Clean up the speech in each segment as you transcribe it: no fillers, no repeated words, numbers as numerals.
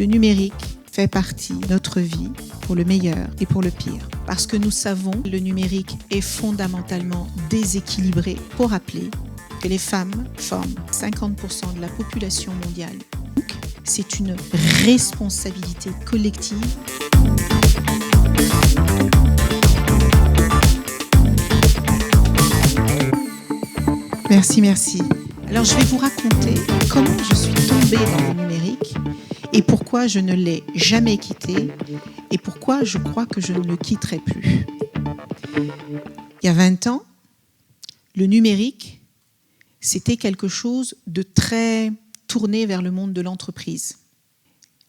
Le numérique fait partie de notre vie pour le meilleur et pour le pire. Parce que nous savons que le numérique est fondamentalement déséquilibré. Pour rappeler que les femmes forment 50% de la population mondiale. Donc, c'est une responsabilité collective. Merci. Alors, je vais vous raconter comment je suis tombée dans le numérique et pourquoi je ne l'ai jamais quitté et pourquoi je crois que je ne le quitterai plus. Il y a 20 ans, le numérique, c'était quelque chose de très tourné vers le monde de l'entreprise.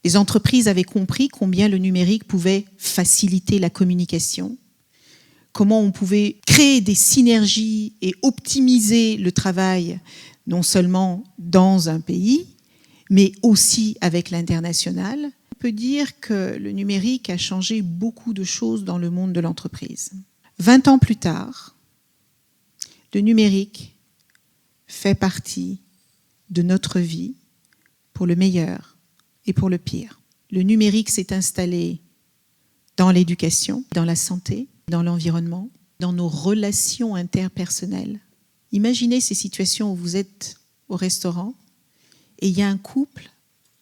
Les entreprises avaient compris combien le numérique pouvait faciliter la communication, comment on pouvait créer des synergies et optimiser le travail, non seulement dans un pays, mais aussi avec l'international. On peut dire que le numérique a changé beaucoup de choses dans le monde de l'entreprise. 20 ans plus tard, le numérique fait partie de notre vie pour le meilleur et pour le pire. Le numérique s'est installé dans l'éducation, dans la santé, dans l'environnement, dans nos relations interpersonnelles. Imaginez ces situations où vous êtes au restaurant et il y a un couple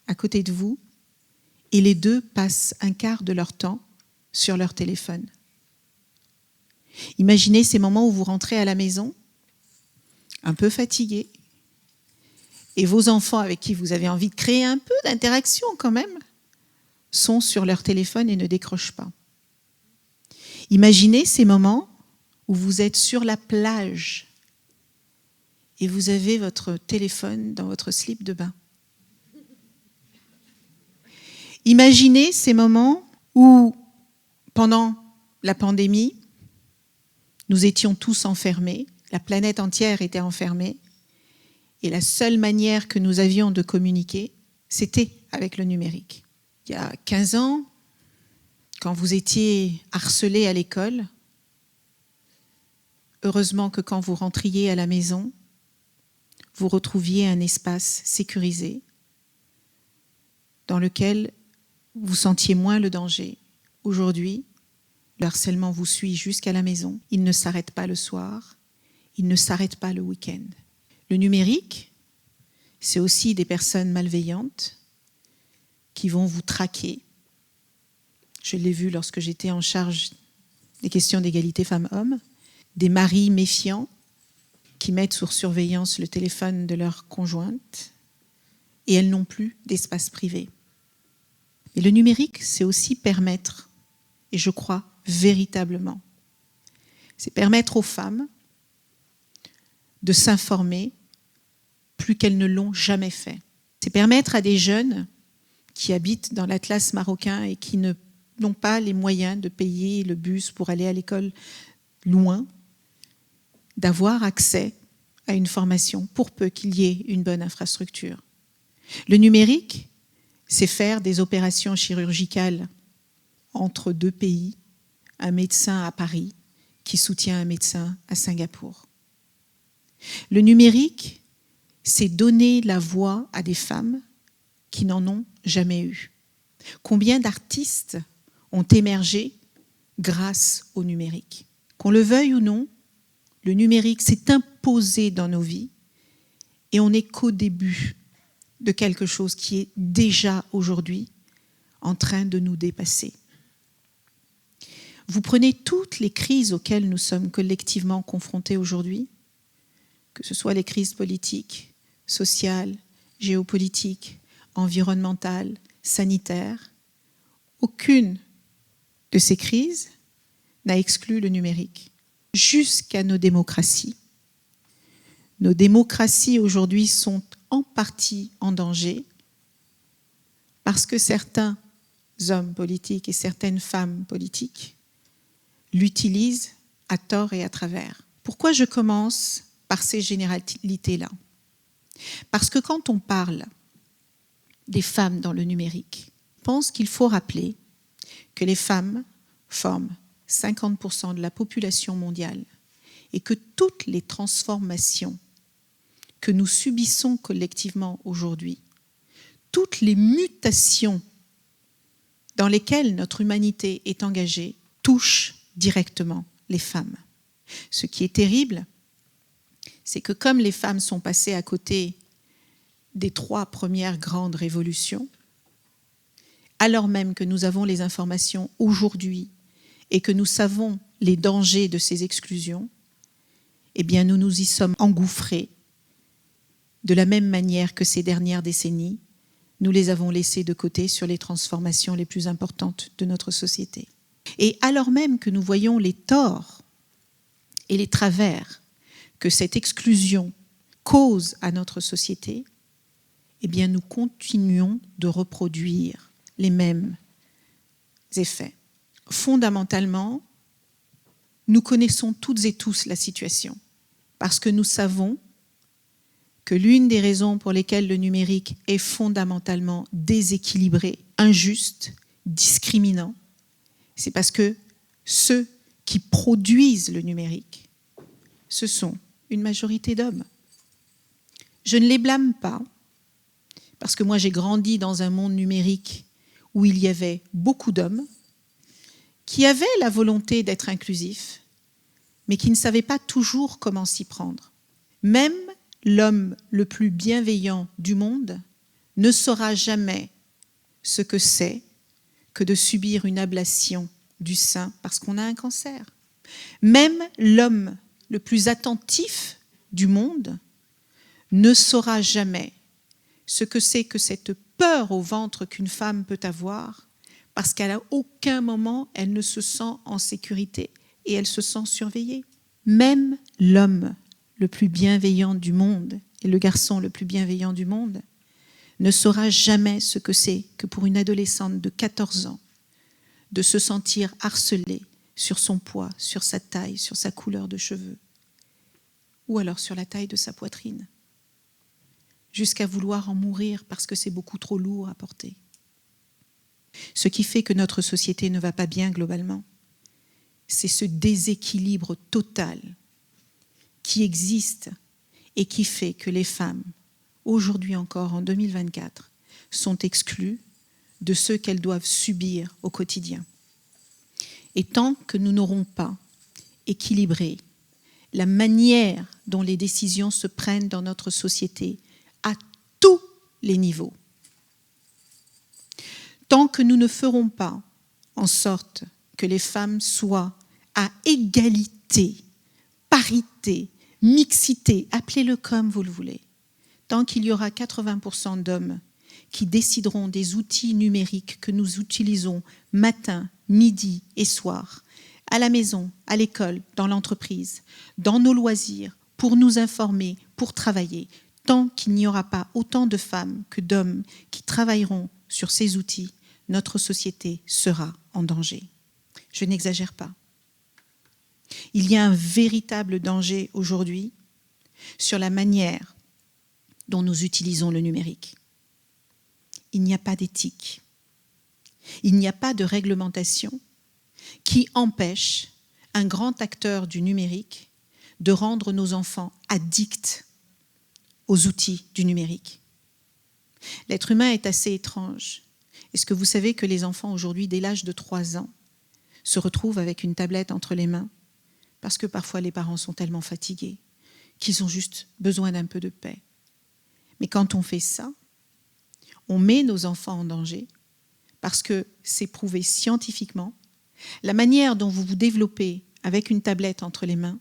à côté de vous et les deux passent un quart de leur temps sur leur téléphone. Imaginez ces moments où vous rentrez à la maison, un peu fatigué, et vos enfants avec qui vous avez envie de créer un peu d'interaction quand même, sont sur leur téléphone et ne décrochent pas. Imaginez ces moments où vous êtes sur la plage et vous avez votre téléphone dans votre slip de bain. Imaginez ces moments où, pendant la pandémie, nous étions tous enfermés, la planète entière était enfermée, et la seule manière que nous avions de communiquer, c'était avec le numérique. Il y a 15 ans, quand vous étiez harcelé à l'école, heureusement que quand vous rentriez à la maison, vous retrouviez un espace sécurisé dans lequel vous sentiez moins le danger. Aujourd'hui, le harcèlement vous suit jusqu'à la maison. Il ne s'arrête pas le soir, il ne s'arrête pas le week-end. Le numérique, c'est aussi des personnes malveillantes qui vont vous traquer. Je l'ai vu lorsque j'étais en charge des questions d'égalité femmes-hommes, des maris méfiants qui mettent sous surveillance le téléphone de leur conjointe et elles n'ont plus d'espace privé. Et le numérique, c'est aussi permettre, et je crois véritablement, c'est permettre aux femmes de s'informer plus qu'elles ne l'ont jamais fait. C'est permettre à des jeunes qui habitent dans l'Atlas marocain et qui n'ont pas les moyens de payer le bus pour aller à l'école loin, d'avoir accès à une formation pour peu qu'il y ait une bonne infrastructure. Le numérique, c'est faire des opérations chirurgicales entre deux pays, un médecin à Paris qui soutient un médecin à Singapour. Le numérique, c'est donner la voix à des femmes qui n'en ont jamais eu. Combien d'artistes ont émergé grâce au numérique? Qu'on le veuille ou non, le numérique s'est imposé dans nos vies et on n'est qu'au début de quelque chose qui est déjà aujourd'hui en train de nous dépasser. Vous prenez toutes les crises auxquelles nous sommes collectivement confrontés aujourd'hui, que ce soit les crises politiques, sociales, géopolitiques, environnementales, sanitaires, aucune de ces crises n'a exclu le numérique, jusqu'à nos démocraties. Nos démocraties aujourd'hui sont en partie en danger parce que certains hommes politiques et certaines femmes politiques l'utilisent à tort et à travers. Pourquoi je commence par ces généralités-là? Parce que quand on parle des femmes dans le numérique, je pense qu'il faut rappeler que les femmes forment 50% de la population mondiale et que toutes les transformations que nous subissons collectivement aujourd'hui, toutes les mutations dans lesquels notre humanité est engagée touchent directement les femmes. Ce qui est terrible, c'est que comme les femmes sont passées à côté des 3 premières grandes révolutions, alors même que nous avons les informations aujourd'hui et que nous savons les dangers de ces exclusions, eh bien nous nous y sommes engouffrés de la même manière que ces dernières décennies, nous les avons laissés de côté sur les transformations les plus importantes de notre société. Et alors même que nous voyons les torts et les travers que cette exclusion cause à notre société, eh bien nous continuons de reproduire les mêmes effets. Fondamentalement, nous connaissons toutes et tous la situation parce que nous savons que l'une des raisons pour lesquelles le numérique est fondamentalement déséquilibré, injuste, discriminant, c'est parce que ceux qui produisent le numérique, ce sont une majorité d'hommes. Je ne les blâme pas, parce que moi j'ai grandi dans un monde numérique où il y avait beaucoup d'hommes qui avaient la volonté d'être inclusifs, mais qui ne savaient pas toujours comment s'y prendre. Même l'homme le plus bienveillant du monde ne saura jamais ce que c'est que de subir une ablation du sein parce qu'on a un cancer. Même l'homme le plus attentif du monde ne saura jamais ce que c'est que cette peur au ventre qu'une femme peut avoir parce qu'à aucun moment elle ne se sent en sécurité et elle se sent surveillée. Même l'homme le plus bienveillant du monde et le garçon le plus bienveillant du monde ne saura jamais ce que c'est que pour une adolescente de 14 ans de se sentir harcelée sur son poids, sur sa taille, sur sa couleur de cheveux, ou alors sur la taille de sa poitrine, jusqu'à vouloir en mourir parce que c'est beaucoup trop lourd à porter. Ce qui fait que notre société ne va pas bien globalement, c'est ce déséquilibre total qui existe et qui fait que les femmes, aujourd'hui encore en 2024, sont exclues de ce qu'elles doivent subir au quotidien. Et tant que nous n'aurons pas équilibré la manière dont les décisions se prennent dans notre société à tous les niveaux, tant que nous ne ferons pas en sorte que les femmes soient à égalité, parité, mixité, appelez-le comme vous le voulez, tant qu'il y aura 80% d'hommes qui décideront des outils numériques que nous utilisons matin, midi et soir, à la maison, à l'école, dans l'entreprise, dans nos loisirs, pour nous informer, pour travailler, tant qu'il n'y aura pas autant de femmes que d'hommes qui travailleront sur ces outils, notre société sera en danger. Je n'exagère pas. Il y a un véritable danger aujourd'hui sur la manière dont nous utilisons le numérique. Il n'y a pas d'éthique. Il n'y a pas de réglementation qui empêche un grand acteur du numérique de rendre nos enfants addicts aux outils du numérique. L'être humain est assez étrange. Est-ce que vous savez que les enfants aujourd'hui, dès l'âge de 3 ans, se retrouvent avec une tablette entre les mains parce que parfois les parents sont tellement fatigués qu'ils ont juste besoin d'un peu de paix. Mais quand on fait ça, on met nos enfants en danger parce que c'est prouvé scientifiquement. La manière dont vous vous développez avec une tablette entre les mains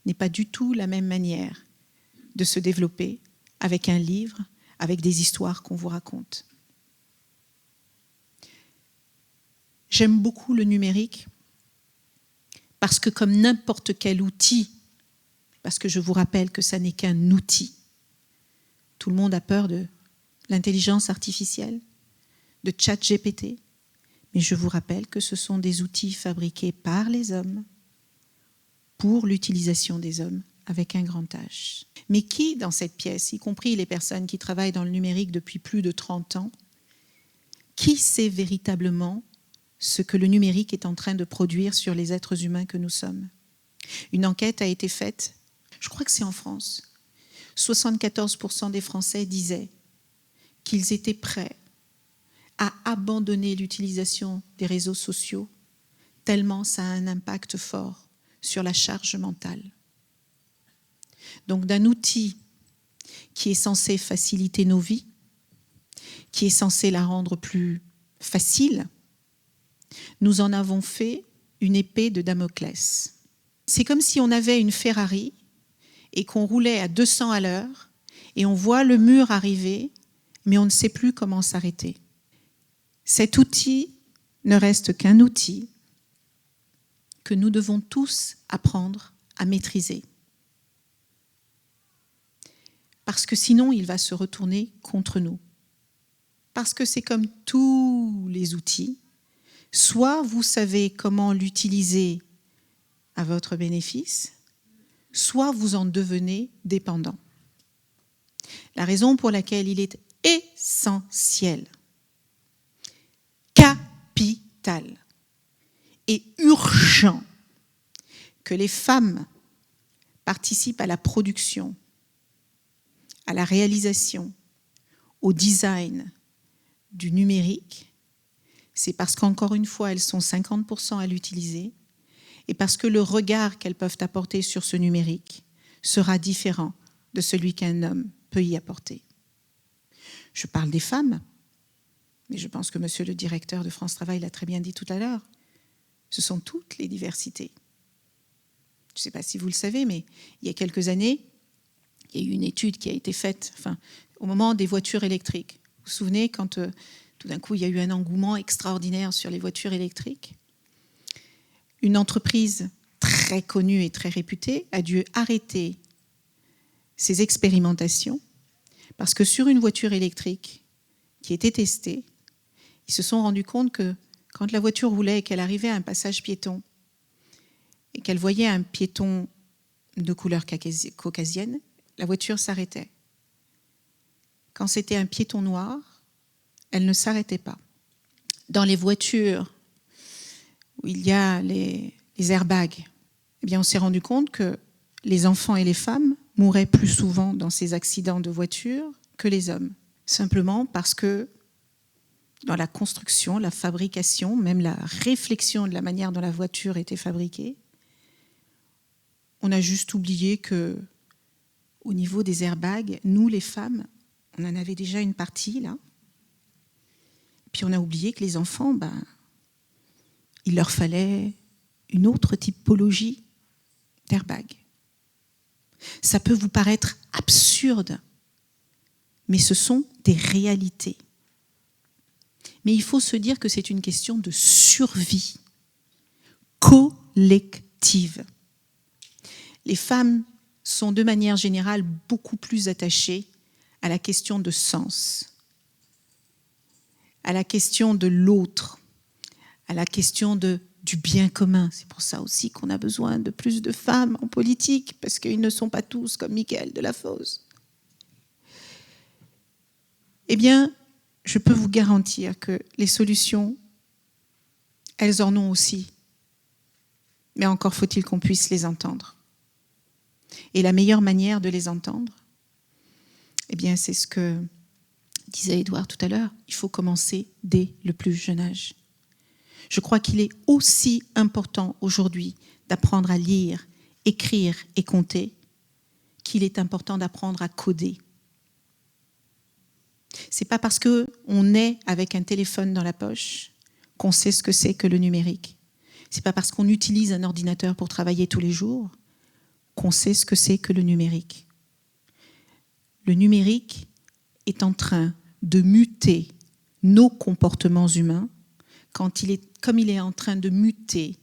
n'est pas du tout la même manière de se développer avec un livre, avec des histoires qu'on vous raconte. J'aime beaucoup le numérique parce que comme n'importe quel outil, parce que je vous rappelle que ça n'est qu'un outil, tout le monde a peur de l'intelligence artificielle, de ChatGPT, mais je vous rappelle que ce sont des outils fabriqués par les hommes pour l'utilisation des hommes avec un grand H. Mais qui dans cette pièce, y compris les personnes qui travaillent dans le numérique depuis plus de 30 ans, qui sait véritablement ce que le numérique est en train de produire sur les êtres humains que nous sommes? Une enquête a été faite, je crois que c'est en France. 74% des Français disaient qu'ils étaient prêts à abandonner l'utilisation des réseaux sociaux, tellement ça a un impact fort sur la charge mentale. Donc d'un outil qui est censé faciliter nos vies, qui est censé la rendre plus facile, nous en avons fait une épée de Damoclès. C'est comme si on avait une Ferrari et qu'on roulait à 200 à l'heure et on voit le mur arriver, mais on ne sait plus comment s'arrêter. Cet outil ne reste qu'un outil que nous devons tous apprendre à maîtriser. Parce que sinon, il va se retourner contre nous. Parce que c'est comme tous les outils, soit vous savez comment l'utiliser à votre bénéfice, soit vous en devenez dépendant. La raison pour laquelle il est essentiel, capital et urgent que les femmes participent à la production, à la réalisation, au design du numérique, c'est parce qu'encore une fois, elles sont 50% à l'utiliser et parce que le regard qu'elles peuvent apporter sur ce numérique sera différent de celui qu'un homme peut y apporter. Je parle des femmes, mais je pense que monsieur le directeur de France Travail l'a très bien dit tout à l'heure. Ce sont toutes les diversités. Je ne sais pas si vous le savez, mais il y a quelques années, il y a eu une étude qui a été faite au moment des voitures électriques. Vous vous souvenez quand tout d'un coup il y a eu un engouement extraordinaire sur les voitures électriques? Une entreprise très connue et très réputée a dû arrêter ses expérimentations parce que sur une voiture électrique qui était testée, ils se sont rendus compte que quand la voiture roulait et qu'elle arrivait à un passage piéton et qu'elle voyait un piéton de couleur caucasienne, la voiture s'arrêtait. Quand c'était un piéton noir, elle ne s'arrêtait pas. Dans les voitures où il y a les airbags, eh bien on s'est rendu compte que les enfants et les femmes mouraient plus souvent dans ces accidents de voiture que les hommes. Simplement parce que dans la construction, la fabrication, même la réflexion de la manière dont la voiture était fabriquée, on a juste oublié que au niveau des airbags, nous les femmes, on en avait déjà une partie là. Puis on a oublié que les enfants, il leur fallait une autre typologie d'airbag. Ça peut vous paraître absurde, mais ce sont des réalités. Mais il faut se dire que c'est une question de survie collective. Les femmes sont de manière générale beaucoup plus attachées à la question de sens, à la question de l'autre, à la question du bien commun. C'est pour ça aussi qu'on a besoin de plus de femmes en politique, parce qu'ils ne sont pas tous comme Michael Delafosse. Eh bien, je peux vous garantir que les solutions, elles en ont aussi. Mais encore faut-il qu'on puisse les entendre. Et la meilleure manière de les entendre, eh bien, c'est ce que disait Édouard tout à l'heure, il faut commencer dès le plus jeune âge. Je crois qu'il est aussi important aujourd'hui d'apprendre à lire, écrire et compter qu'il est important d'apprendre à coder. C'est pas parce qu'on est avec un téléphone dans la poche qu'on sait ce que c'est que le numérique. C'est pas parce qu'on utilise un ordinateur pour travailler tous les jours qu'on sait ce que c'est que le numérique. Le numérique est en train de muter nos comportements humains comme il est en train de muter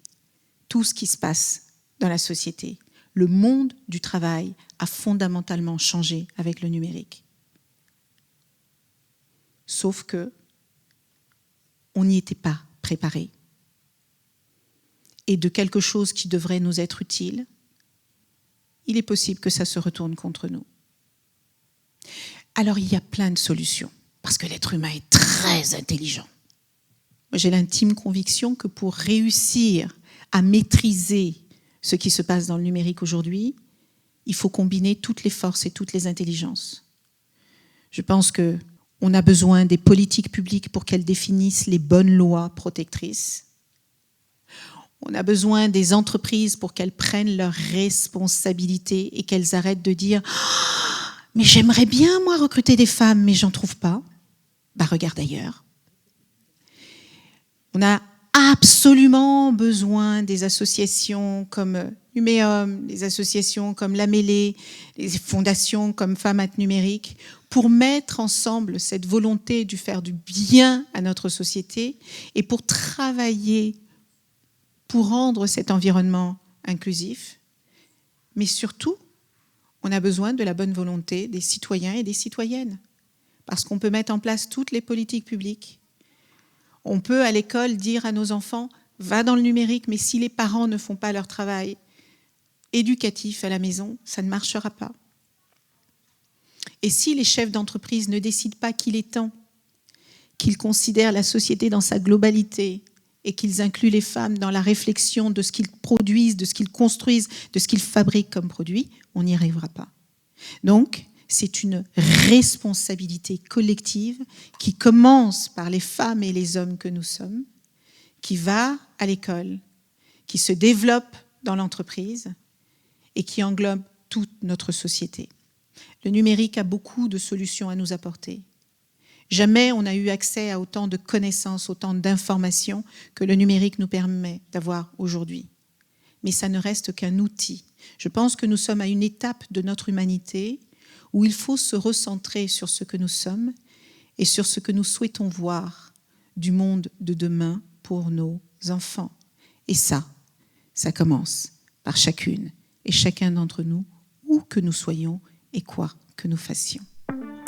tout ce qui se passe dans la société. Le monde du travail a fondamentalement changé avec le numérique. Sauf que on n'y était pas préparé. Et de quelque chose qui devrait nous être utile, il est possible que ça se retourne contre nous. Alors il y a plein de solutions, parce que l'être humain est très intelligent. J'ai l'intime conviction que pour réussir à maîtriser ce qui se passe dans le numérique aujourd'hui, il faut combiner toutes les forces et toutes les intelligences. Je pense que On a besoin des politiques publiques pour qu'elles définissent les bonnes lois protectrices. On a besoin des entreprises pour qu'elles prennent leurs responsabilités et qu'elles arrêtent de dire « Mais j'aimerais bien, moi, recruter des femmes, mais j'en trouve pas. » Bah, regarde ailleurs. On a absolument besoin des associations comme Numéum, des associations comme La Mêlée, des fondations comme Femmes At Numérique, pour mettre ensemble cette volonté de faire du bien à notre société et pour travailler pour rendre cet environnement inclusif. Mais surtout, on a besoin de la bonne volonté des citoyens et des citoyennes. Parce qu'on peut mettre en place toutes les politiques publiques. On peut, à l'école, dire à nos enfants « va dans le numérique », mais si les parents ne font pas leur travail éducatif à la maison, ça ne marchera pas. Et si les chefs d'entreprise ne décident pas qu'il est temps, qu'ils considèrent la société dans sa globalité et qu'ils incluent les femmes dans la réflexion de ce qu'ils produisent, de ce qu'ils construisent, de ce qu'ils fabriquent comme produit, on n'y arrivera pas. Donc, c'est une responsabilité collective qui commence par les femmes et les hommes que nous sommes, qui va à l'école, qui se développe dans l'entreprise et qui englobe toute notre société. Le numérique a beaucoup de solutions à nous apporter. Jamais on n'a eu accès à autant de connaissances, autant d'informations que le numérique nous permet d'avoir aujourd'hui. Mais ça ne reste qu'un outil. Je pense que nous sommes à une étape de notre humanité où il faut se recentrer sur ce que nous sommes et sur ce que nous souhaitons voir du monde de demain pour nos enfants. Et ça commence par chacune et chacun d'entre nous, où que nous soyons et quoi que nous fassions.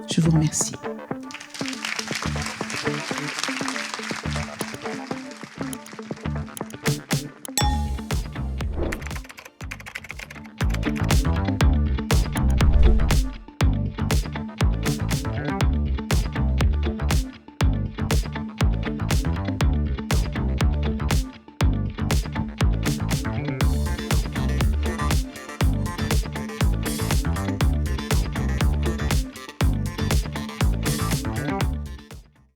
Je vous remercie.